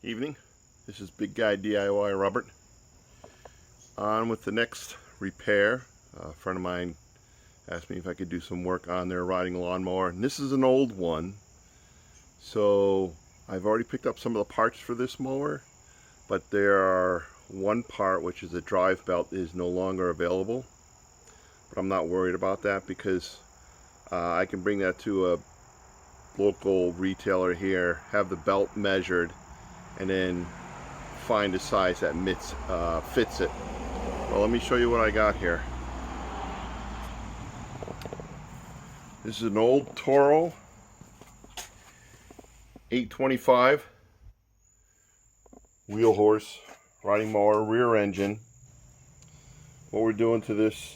Evening. This is Big Guy DIY Robert. On with the next repair. A friend of mine asked me if I could do some work on their riding lawnmower, and this is an old one, so I've already picked up some of the parts for this mower, but there are one part, which is a drive belt, is no longer available. But I'm not worried about that because I can bring that to a local retailer here, have the belt measured, and then find a size that fits it. Well, let me show you what I got here. This is an old Toro 825 wheel horse riding mower, rear engine. What we're doing to this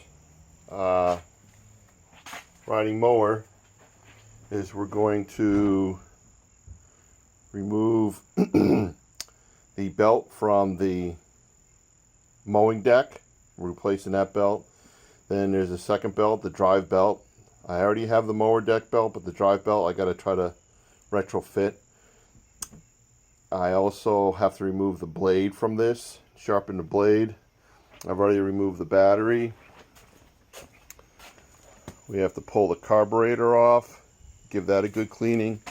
riding mower is we're going to remove the belt from the mowing deck. We're replacing that belt. Then there's a second belt, the drive belt. I already have the mower deck belt, but the drive belt I got to try to retrofit. I also have to remove the blade from this, sharpen the blade. I've already removed the battery. We have to pull the carburetor off, give that a good cleaning.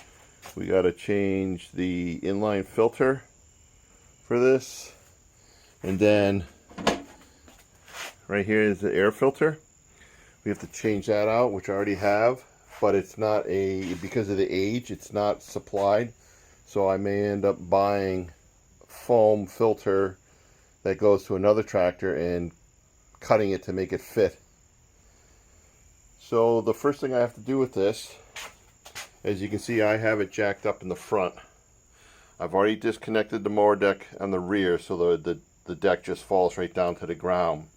We got to change the inline filter for this, and then right here is the air filter. We have to change that out, which I already have, but it's not because of the age, it's not supplied, so I may end up buying foam filter that goes to another tractor and cutting it to make it fit. So the first thing I have to do with this, as you can see, I have it jacked up in the front. I've already disconnected the mower deck on the rear, so the deck just falls right down to the ground.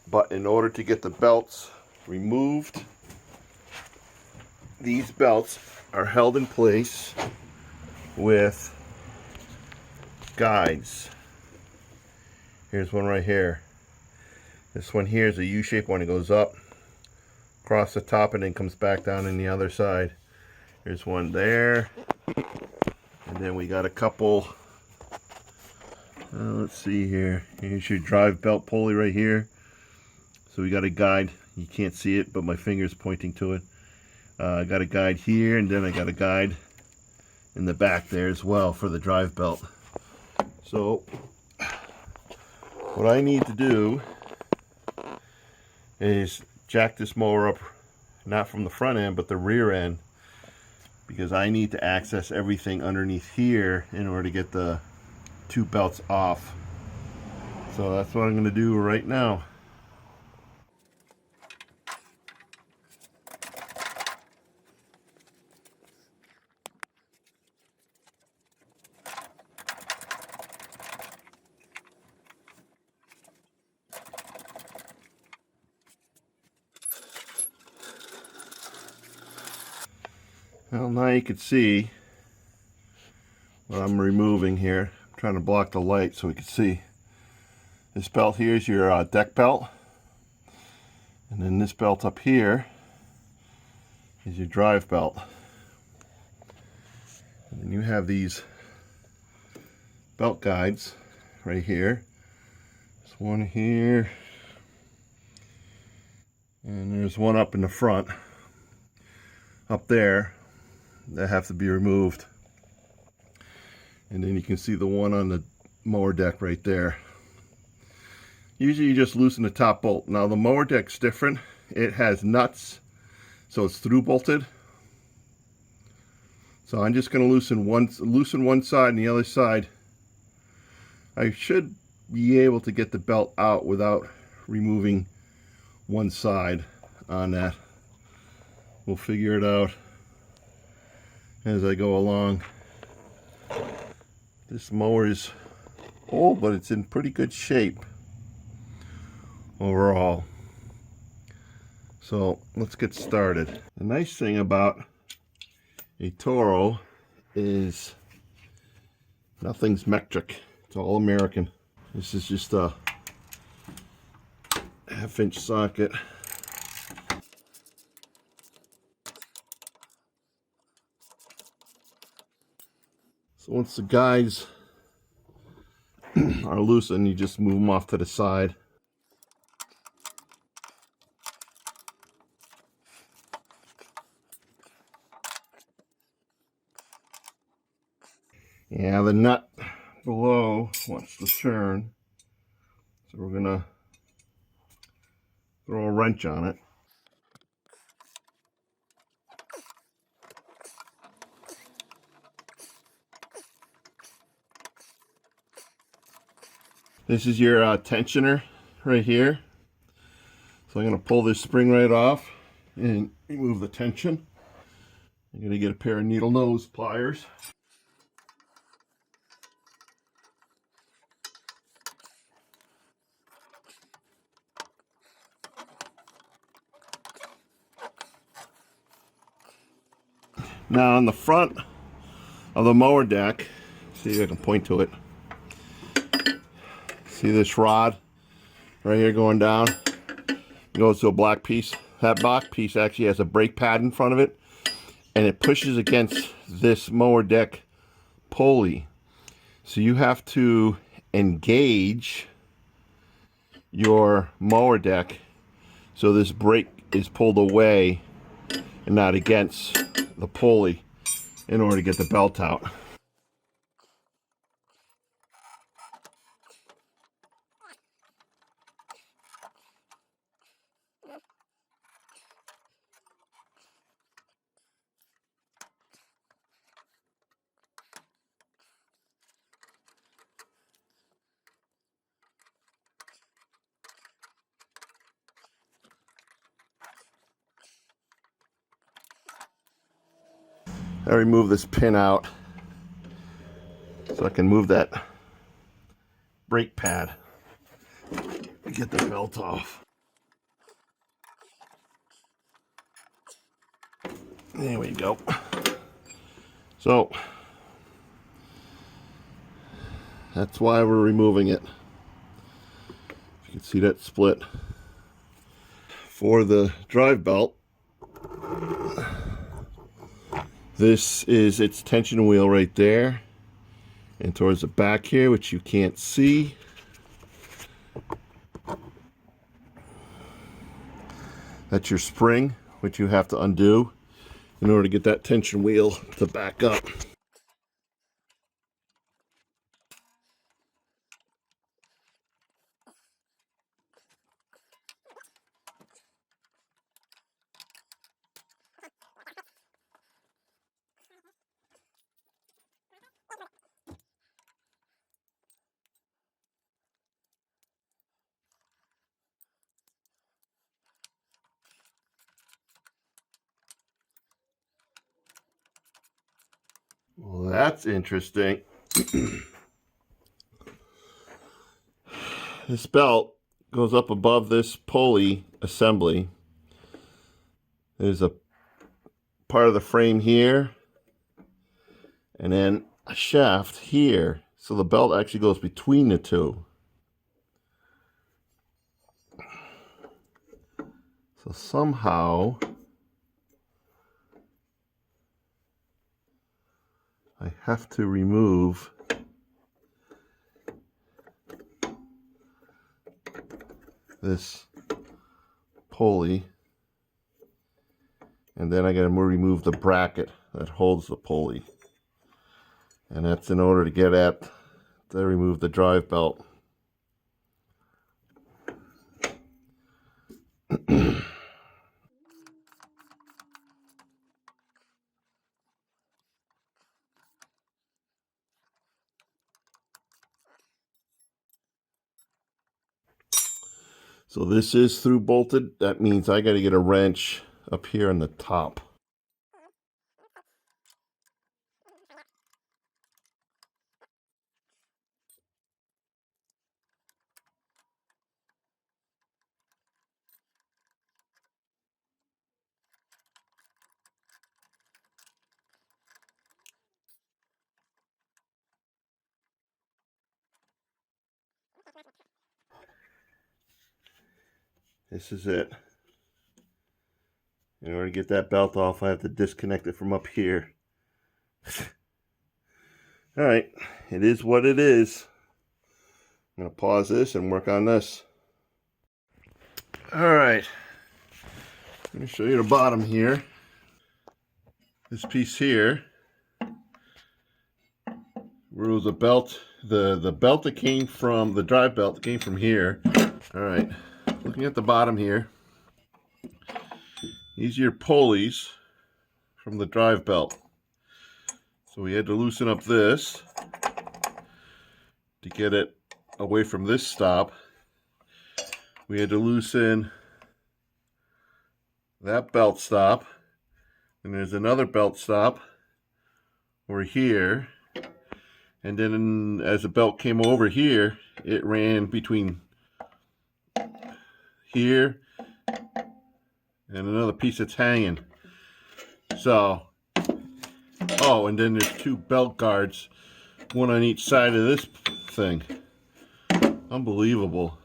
But in order to get the belts removed, these belts are held in place with guides. Here's one right here. This one here is a U-shaped one. It goes up across the top and then comes back down on the other side. There's one there, and then we got a couple. Let's see here. Here's your drive belt pulley right here. So we got a guide. You can't see it, but my finger's pointing to it. I got a guide here, and then I got a guide in the back there as well for the drive belt. So what I need to do is jack this mower up, not from the front end, but the rear end, because I need to access everything underneath here in order to get the two belts off. So that's what I'm going to do right now. Well, now you can see what I'm removing here. I'm trying to block the light so we can see. This belt here is your deck belt, and then this belt up here is your drive belt. And then you have these belt guides right here. There's one here, and there's one up in the front up there that have to be removed. And then you can see the one on the mower deck right there. Usually you just loosen the top bolt. Now the mower deck's different. It has nuts, so it's through bolted. So I'm just going to loosen one side and the other side. I should be able to get the belt out without removing one side on that. We'll figure it out as I go along. This mower is old, but it's in pretty good shape overall. So let's get started. The nice thing about a Toro is nothing's metric. It's all American. This is just a 1/2-inch socket. So once the guides are loosened, you just move them off to the side. Yeah, the nut below wants to turn, so we're gonna throw a wrench on it. This is your tensioner right here. So I'm gonna pull this spring right off and remove the tension. I'm gonna get a pair of needle nose pliers. Now on the front of the mower deck, see if I can point to it. See this rod right here going down? It goes to a black piece. That black piece actually has a brake pad in front of it, and it pushes against this mower deck pulley. So you have to engage your mower deck so this brake is pulled away and not against the pulley in order to get the belt out. I remove this pin out so I can move that brake pad and get the belt off. There we go. So that's why we're removing it. You can see that split. For the drive belt, this is its tension wheel right there, and towards the back here, which you can't see, that's your spring, which you have to undo in order to get that tension wheel to back up. Well, that's interesting. This belt goes up above this pulley assembly. There's a part of the frame here, and then a shaft here. So the belt actually goes between the two. So somehow I have to remove this pulley, and then I got to remove the bracket that holds the pulley, and that's in order to get at to remove the drive belt. So this is through bolted. That means I got to get a wrench up here on the top. This is it. In order to get that belt off, I have to disconnect it from up here. Alright, it is what it is. I'm going to pause this and work on this. Alright, let me show you the bottom here. This piece here, where was a belt, the belt that came from, the drive belt that came from here. Alright, looking at the bottom here, these are your pulleys from the drive belt. So we had to loosen up this to get it away from this stop. We had to loosen that belt stop, and there's another belt stop over here, and then as the belt came over here, it ran between here and another piece that's hanging. So, oh, and then there's two belt guards, one on each side of this thing. Unbelievable.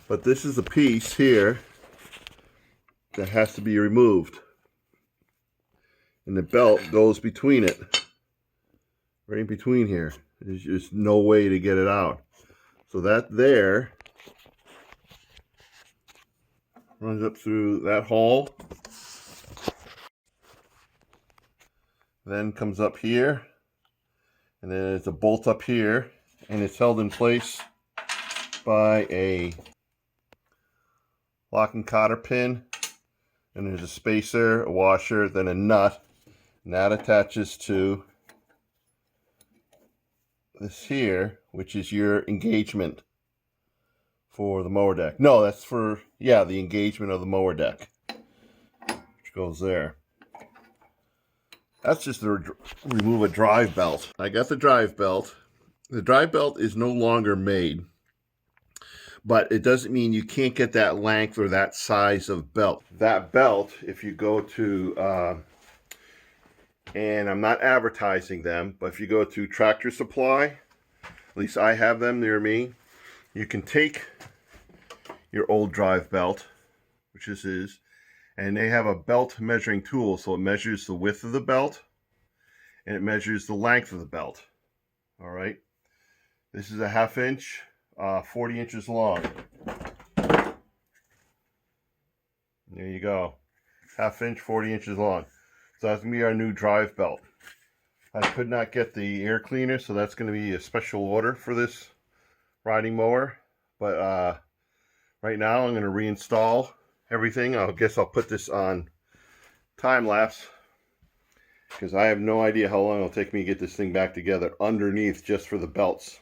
But this is a piece here that has to be removed, and the belt goes between it, right in between here. There's just no way to get it out. So that there runs up through that hole, then comes up here, and then there's a bolt up here, and it's held in place by a lock and cotter pin, and there's a spacer, a washer, then a nut, and that attaches to this here, which is your engagement for the mower deck. No, that's for, yeah, the engagement of the mower deck, which goes there. That's just to remove a drive belt. I got the drive belt. The drive belt is no longer made, but it doesn't mean you can't get that length or that size of belt. That belt, if you go to, and I'm not advertising them, but if you go to Tractor Supply, at least I have them near me, you can take your old drive belt, which this is, and they have a belt measuring tool, so it measures the width of the belt and it measures the length of the belt. All right, this is a 1/2 inch, 40 inches long. There you go, 1/2 inch, 40 inches long. So that's gonna be our new drive belt. I could not get the air cleaner, so that's going to be a special order for this riding mower. But right now I'm going to reinstall everything. I guess I'll put this on time lapse because I have no idea how long it'll take me to get this thing back together underneath just for the belts.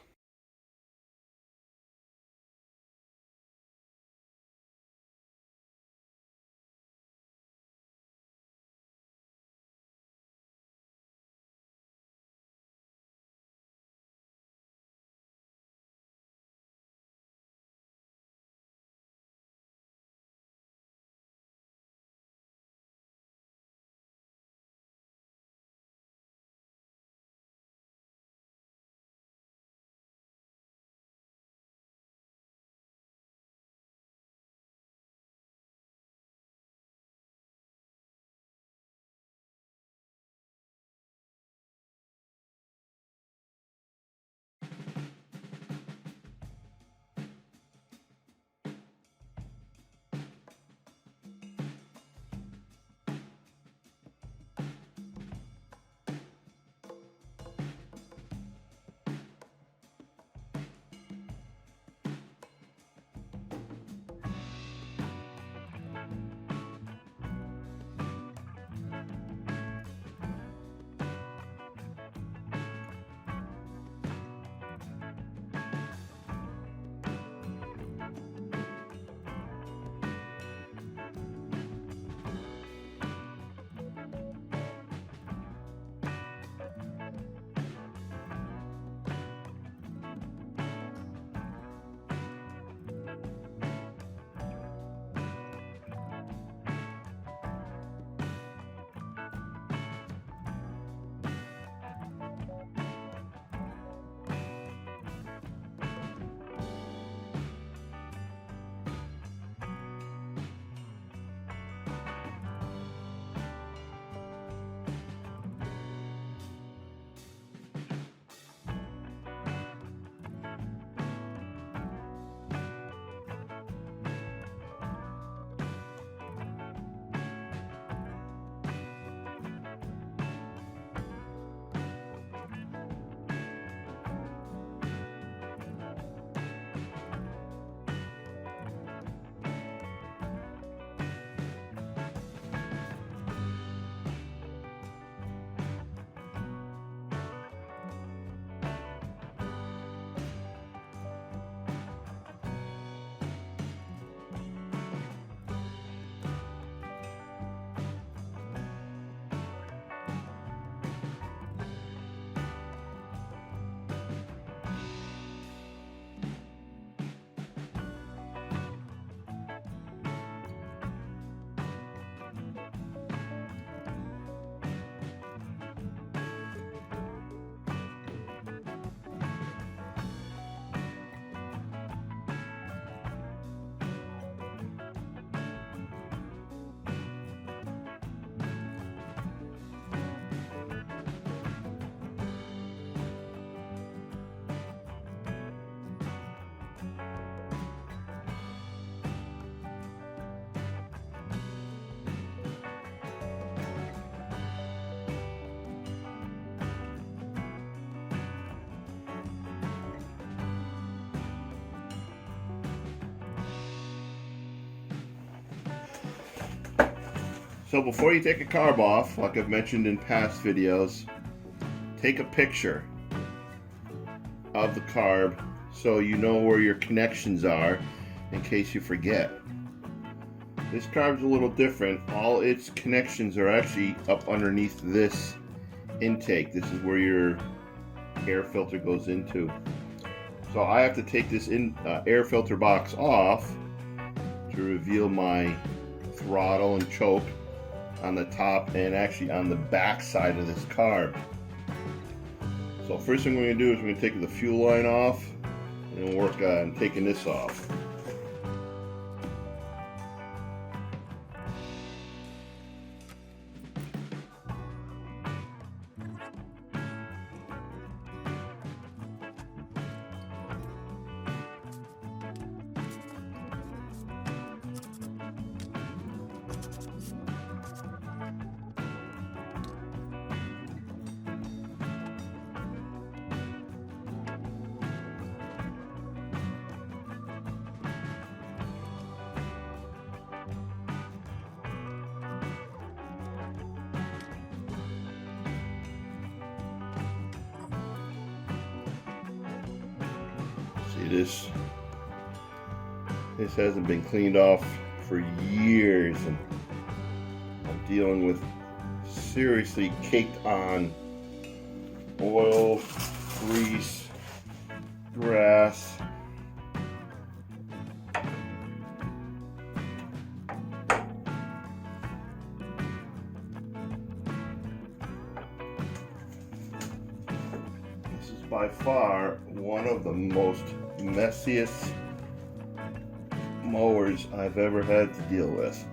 So before you take a carb off, like I've mentioned in past videos, take a picture of the carb so you know where your connections are in case you forget. This carb's a little different. All its connections are actually up underneath this intake. This is where your air filter goes into. So I have to take this air filter box off to reveal my throttle and choke on the top and actually on the back side of this carb. So first thing we're going to do is we're going to take the fuel line off and work on taking this off. See this hasn't been cleaned off for years, and I'm dealing with seriously caked on oil, grease, grass. This is by far one of the most messiest mowers I've ever had to deal with.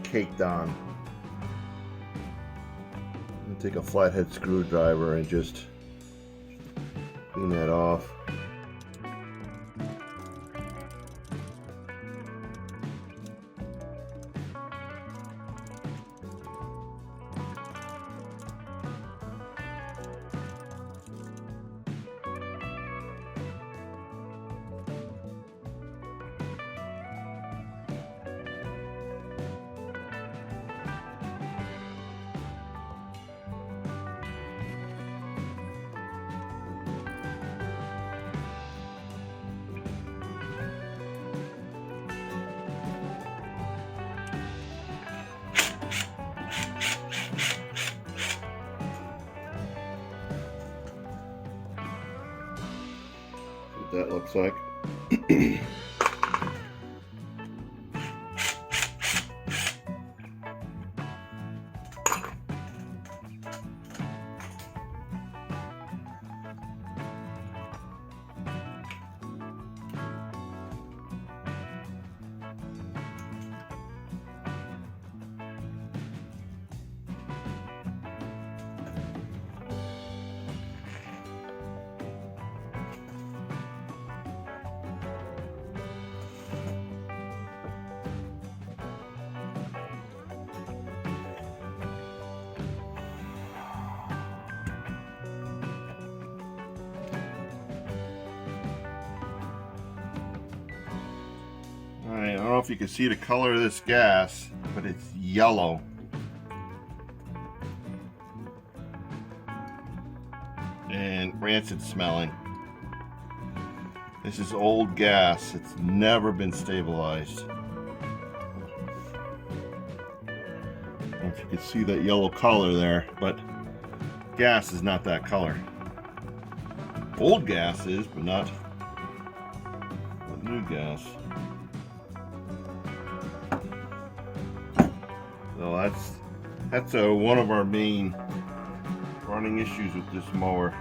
Caked on. I'm gonna take a flathead screwdriver and just clean that off. That looks like. I don't know if you can see the color of this gas, but it's yellow. And rancid smelling. This is old gas. It's never been stabilized. I don't know if you can see that yellow color there, but gas is not that color. Old gas is, but not new gas. So that's one of our main running issues with this mower.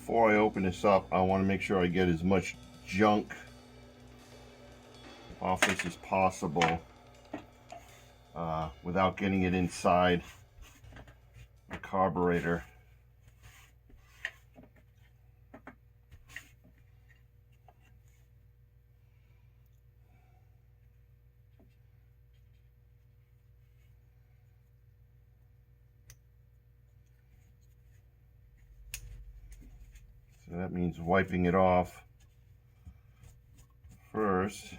before I open this up, I want to make sure I get as much junk off this as possible without getting it inside the carburetor. So that means wiping it off first.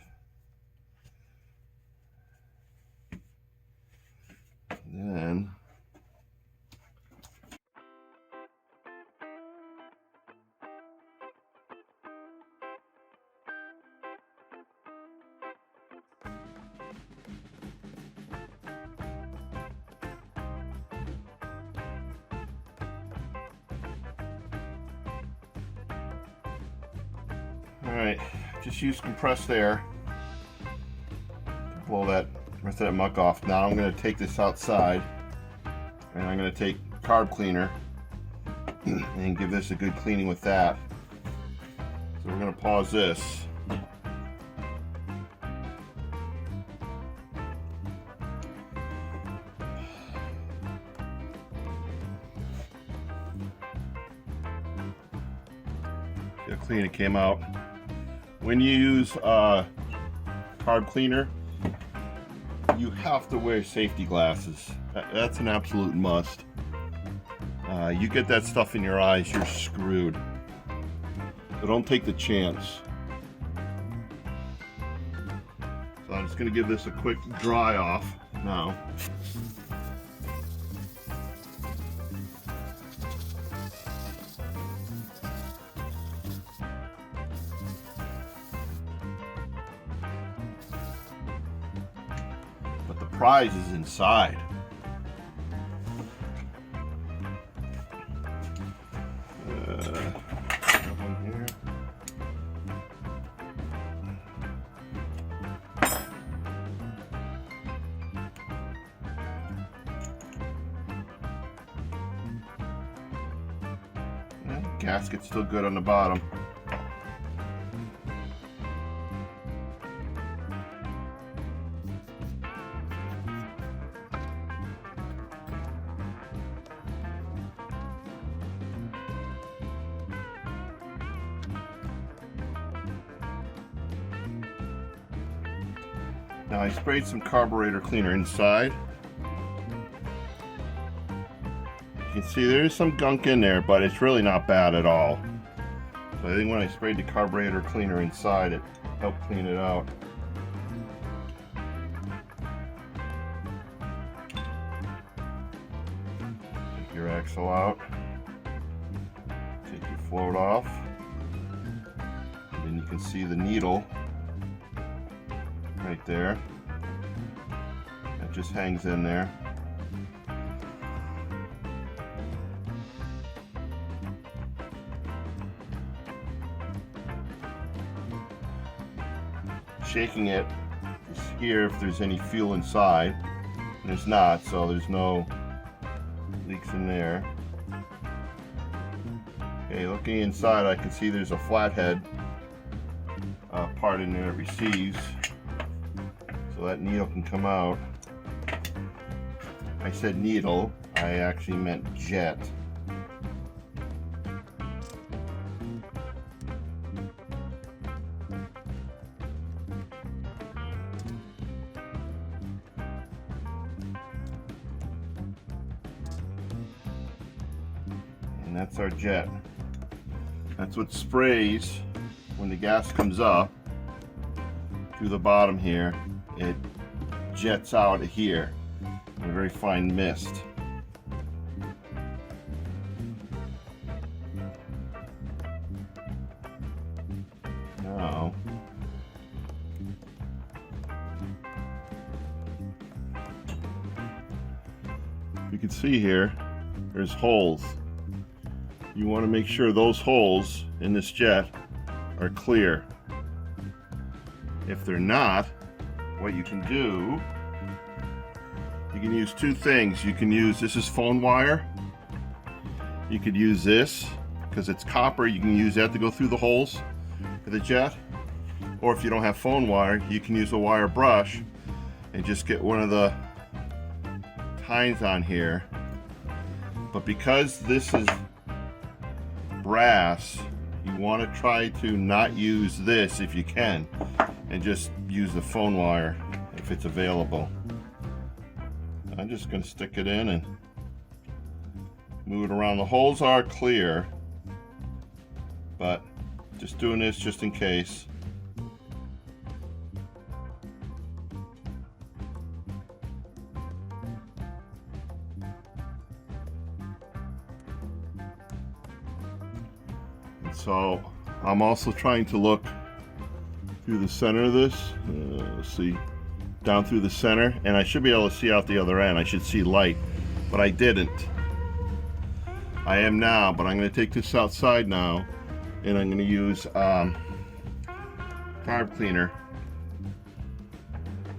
Then alright, just use compressed air to blow that rest of that muck off. Now I'm going to take this outside and I'm going to take carb cleaner and give this a good cleaning with that. So we're going to pause this. See how clean it came out. When you use carb cleaner, you have to wear safety glasses. That's an absolute must. You get that stuff in your eyes, you're screwed. So don't take the chance. So I'm just going to give this a quick dry off now. But the prize is inside. Gasket's still good on the bottom. Now I sprayed some carburetor cleaner inside. You can see there's some gunk in there, but it's really not bad at all. So I think when I sprayed the carburetor cleaner inside, it helped clean it out. Take your axle out. Take your float off. And then you can see the needle right there. That just hangs in there. Shaking it to hear if there's any fuel inside. There's not, so there's no leaks in there. Okay, looking inside, I can see there's a flathead part in there that receives, so that needle can come out. I said needle, I actually meant jet. And that's our jet. That's what sprays when the gas comes up through the bottom here. It jets out of here in a very fine mist. Now, you can see here, there's holes. You want to make sure those holes in this jet are clear. If they're not, what you can do, you can use two things. You can use, this is phone wire. You could use this because it's copper. You can use that to go through the holes for the jet, or if you don't have phone wire, you can use a wire brush and just get one of the tines on here. But because this is brass, you want to try to not use this if you can, and just use the phone wire if it's available. I'm just going to stick it in and move it around. The holes are clear, but just doing this just in case. So I'm also trying to look through the center of this. Let's see, down through the center, and I should be able to see out the other end. I should see light, but I didn't. I am now, but I'm going to take this outside now, and I'm going to use carb cleaner.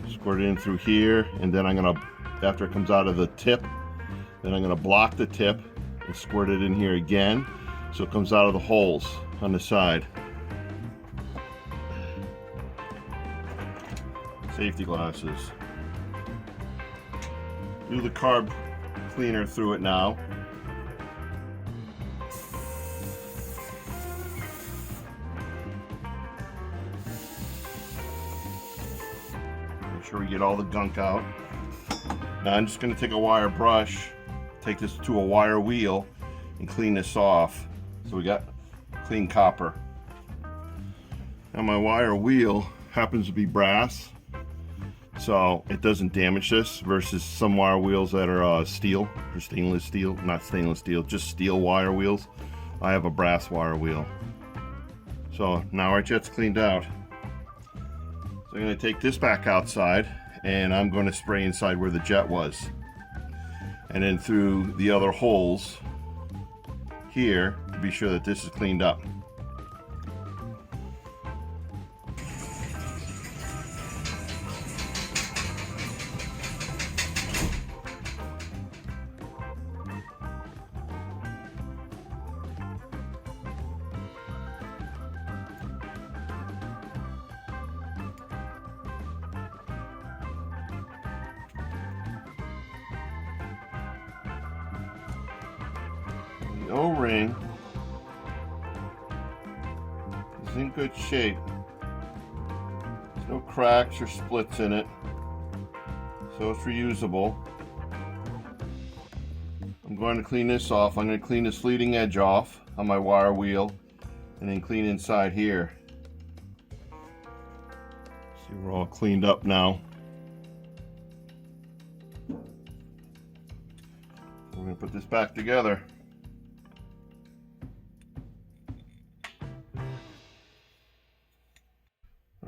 Squirt it in through here, and then I'm going to, after it comes out of the tip, then I'm going to block the tip and squirt it in here again, so it comes out of the holes on the side. Safety glasses. Do the carb cleaner through it now. Make sure we get all the gunk out. Now I'm just going to take a wire brush, take this to a wire wheel, and clean this off. So we got clean copper. Now my wire wheel happens to be brass, so it doesn't damage this, versus some wire wheels that are steel or stainless steel. Not stainless steel, just steel wire wheels. I have a brass wire wheel. So now our jet's cleaned out. So I'm going to take this back outside, and I'm going to spray inside where the jet was, and then through the other holes here to be sure that this is cleaned up. The O-ring is in good shape. There's no cracks or splits in it, so it's reusable. I'm going to clean this off. I'm going to clean this leading edge off on my wire wheel, and then clean inside here. See, we're all cleaned up now. We're going to put this back together.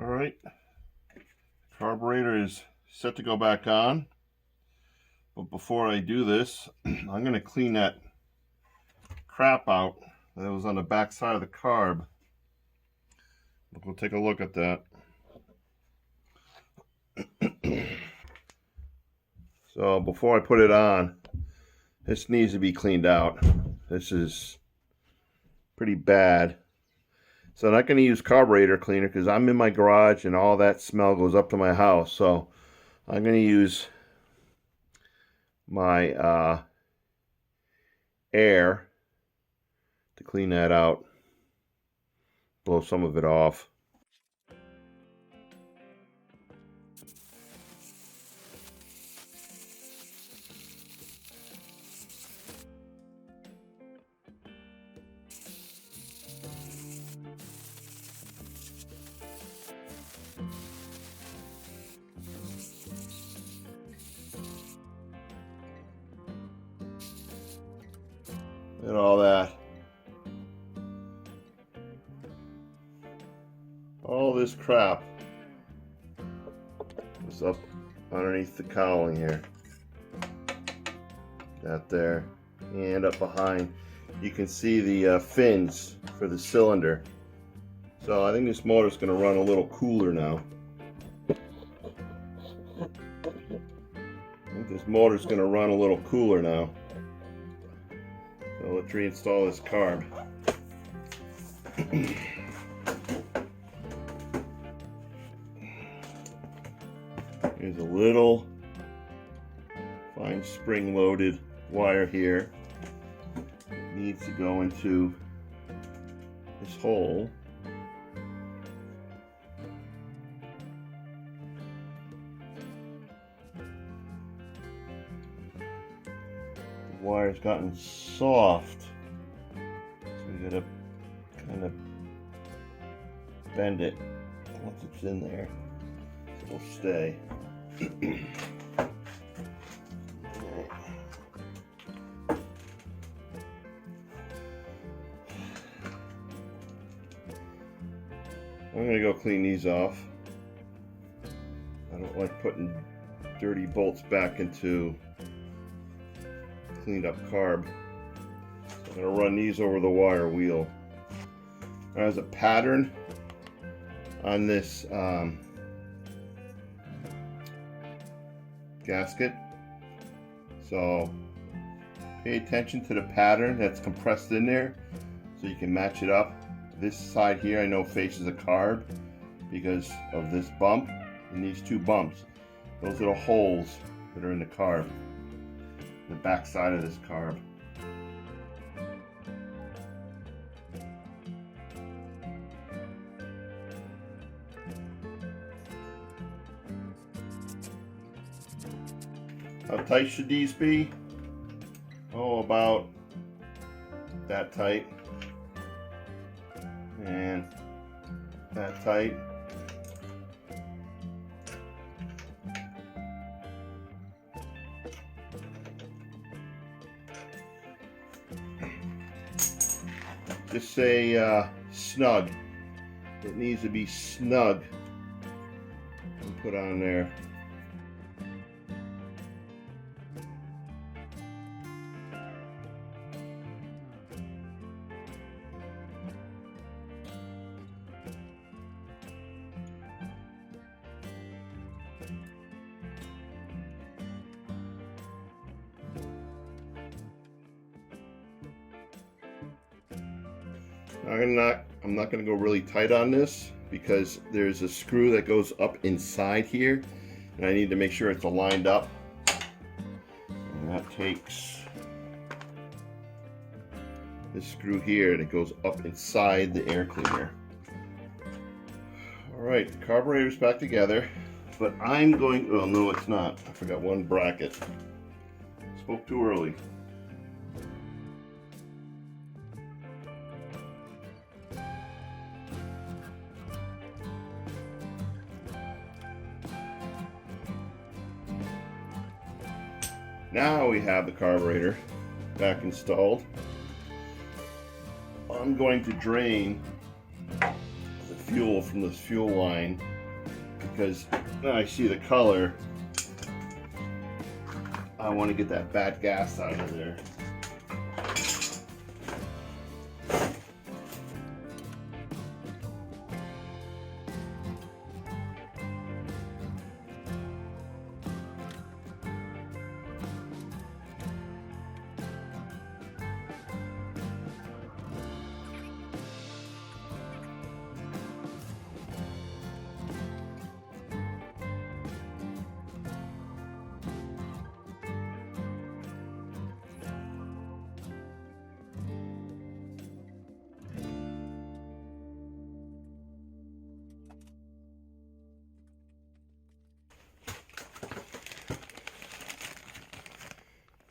Alright, carburetor is set to go back on, but before I do this, I'm going to clean that crap out that was on the back side of the carb. We'll take a look at that. So before I put it on, this needs to be cleaned out. This is pretty bad. So I'm not going to use carburetor cleaner because I'm in my garage and all that smell goes up to my house. So I'm going to use my air to clean that out, blow some of it off. And all that. All this crap is up underneath the cowling here. That there. And up behind, you can see the fins for the cylinder. So I think this motor is going to run a little cooler now. I think this motor is going to run a little cooler now. So let's reinstall this carb. There's a little fine spring-loaded wire here. It needs to go into this hole. The wire's gotten soft, so we gotta kind of bend it once it's in there, so it'll stay. I'm gonna go clean these off. I don't like putting dirty bolts back into cleaned up carb. So I'm gonna run these over the wire wheel. There's a pattern on this gasket, so pay attention to the pattern that's compressed in there so you can match it up. This side here I know faces a carb because of this bump and these two bumps. Those are the holes that are in the carb, the back side of this carb. How tight should these be? Oh, about that tight. And that tight. Just say snug. It needs to be snug and put on there. I'm not going to go really tight on this because there's a screw that goes up inside here and I need to make sure it's aligned up, and that takes this screw here and it goes up inside the air cleaner. Alright, the carburetor's back together, but I'm going, well no it's not, I forgot one bracket. Spoke too early. Now we have the carburetor back installed. I'm going to drain the fuel from this fuel line because now I see the color. I want to get that bad gas out of there.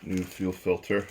New fuel filter.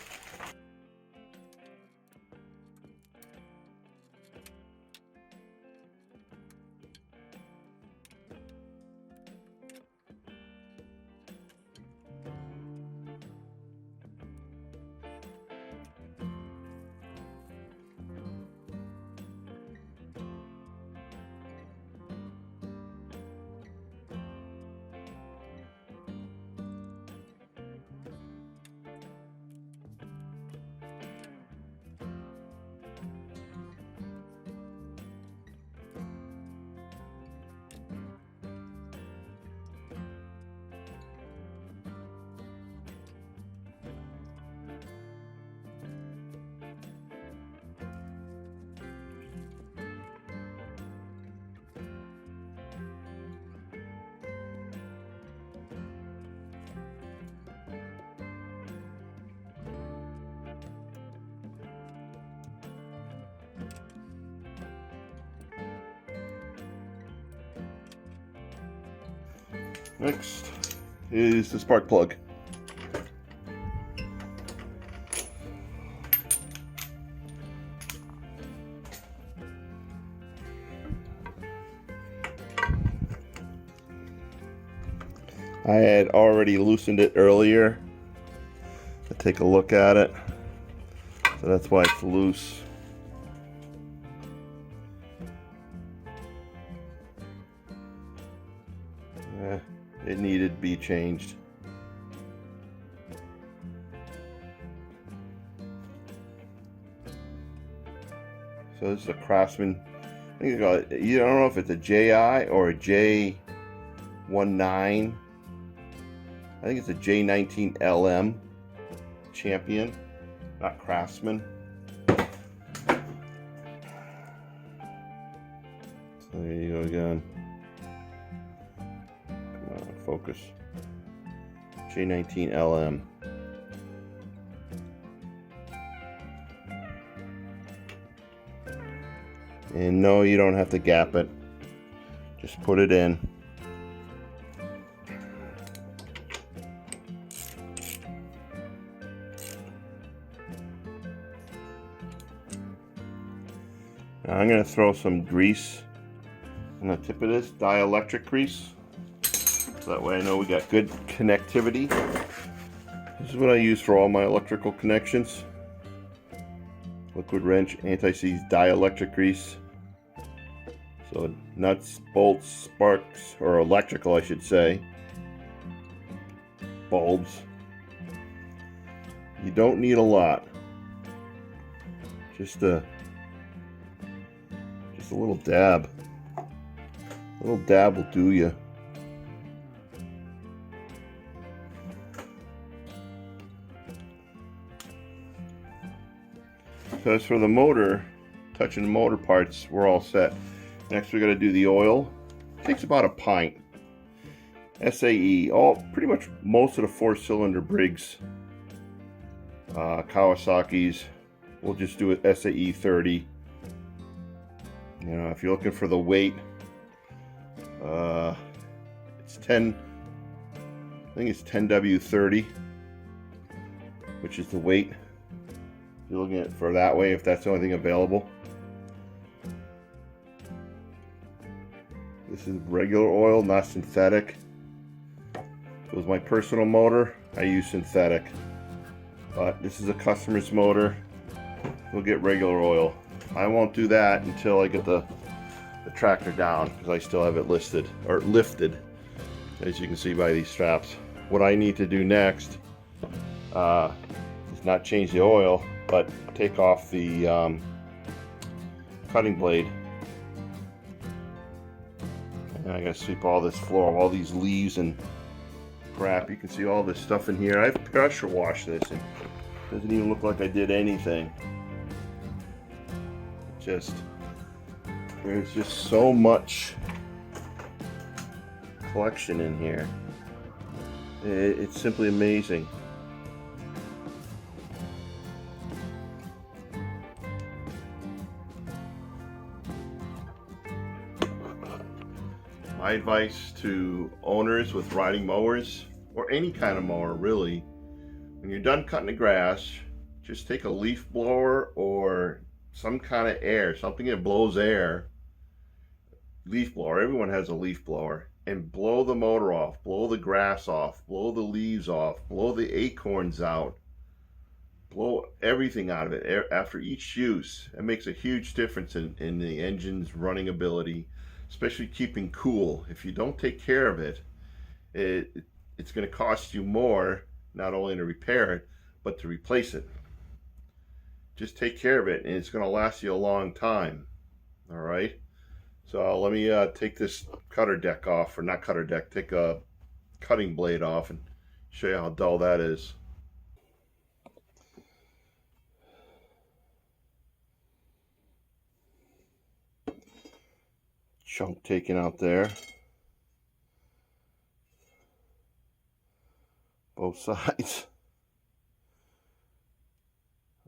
Next is the spark plug. I had already loosened it earlier to take a look at it, so that's why it's loose. It needed to be changed. So this is a Craftsman. I think I don't know if it's a JI or a J19. I think it's a J19 LM Champion, not Craftsman. So there you go again. Come on, focus. J19 LM. And no, you don't have to gap it. Just put it in. Now I'm going to throw some grease on the tip of this, dielectric grease. So that way I know we got good connectivity. This is what I use for all my electrical connections. Liquid wrench, anti-seize dielectric grease. So nuts, bolts, sparks, or electrical I should say. Bulbs. You don't need a lot. Just a little dab. A little dab will do you. So as for the motor, touching the motor parts, we're all set. Next we got to do the oil. It takes about a pint. SAE, pretty much most of the 4-cylinder Briggs, Kawasaki's, we'll just do it SAE 30. You know, if you're looking for the weight, it's 10. I think it's 10W30, which is the weight. If you're looking at it for that way, if that's the only thing available. This is regular oil, not synthetic. If it was my personal motor, I use synthetic. But this is a customer's motor. We'll get regular oil. I won't do that until I get the tractor down, because I still have it lifted, as you can see by these straps. What I need to do next is not change the oil, but take off the cutting blade. And I gotta sweep all this floor, all these leaves and crap. You can see all this stuff in here. I've pressure washed this, and it doesn't even look like I did anything. There's just so much collection in here. It's simply amazing. My advice to owners with riding mowers, or any kind of mower really, when you're done cutting the grass, just take a leaf blower or some kind of air, something that blows air, leaf blower, everyone has a leaf blower, and blow the motor off, blow the grass off, blow the leaves off, blow the acorns out, blow everything out of it after each use. It makes a huge difference in the engine's running ability, especially keeping cool. If you don't take care of it, it's going to cost you more, not only to repair it, but to replace it. Just take care of it, and it's going to last you a long time. All right. So let me take this cutter deck off, or not cutter deck, take a cutting blade off and show you how dull that is. Chunk taken out there. Both sides.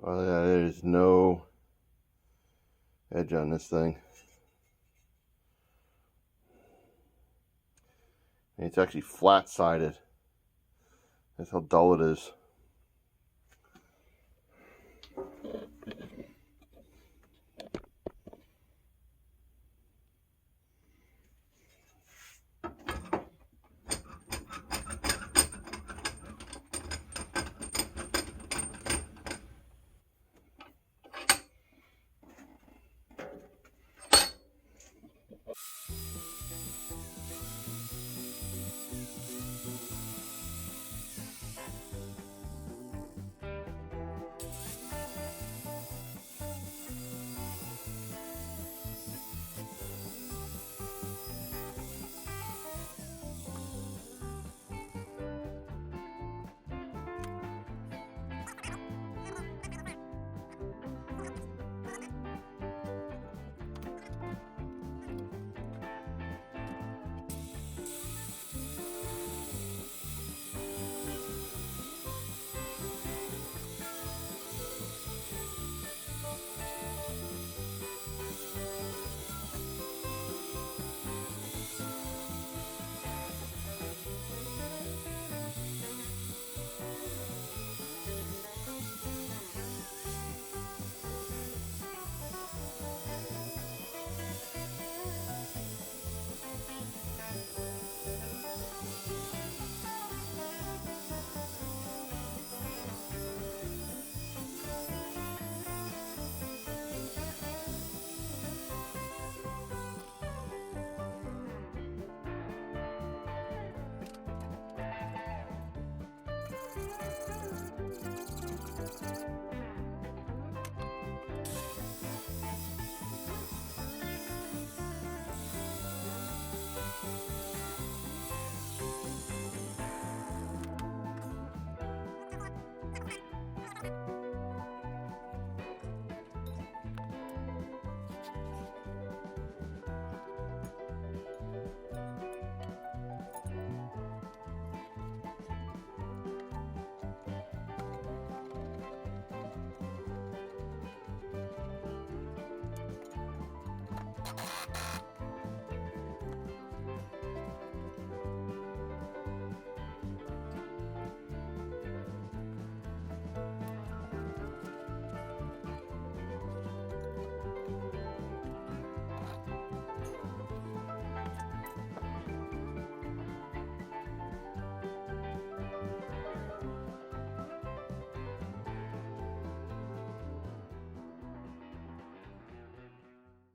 Oh yeah, there's no edge on this thing. And it's actually flat-sided. That's how dull it is.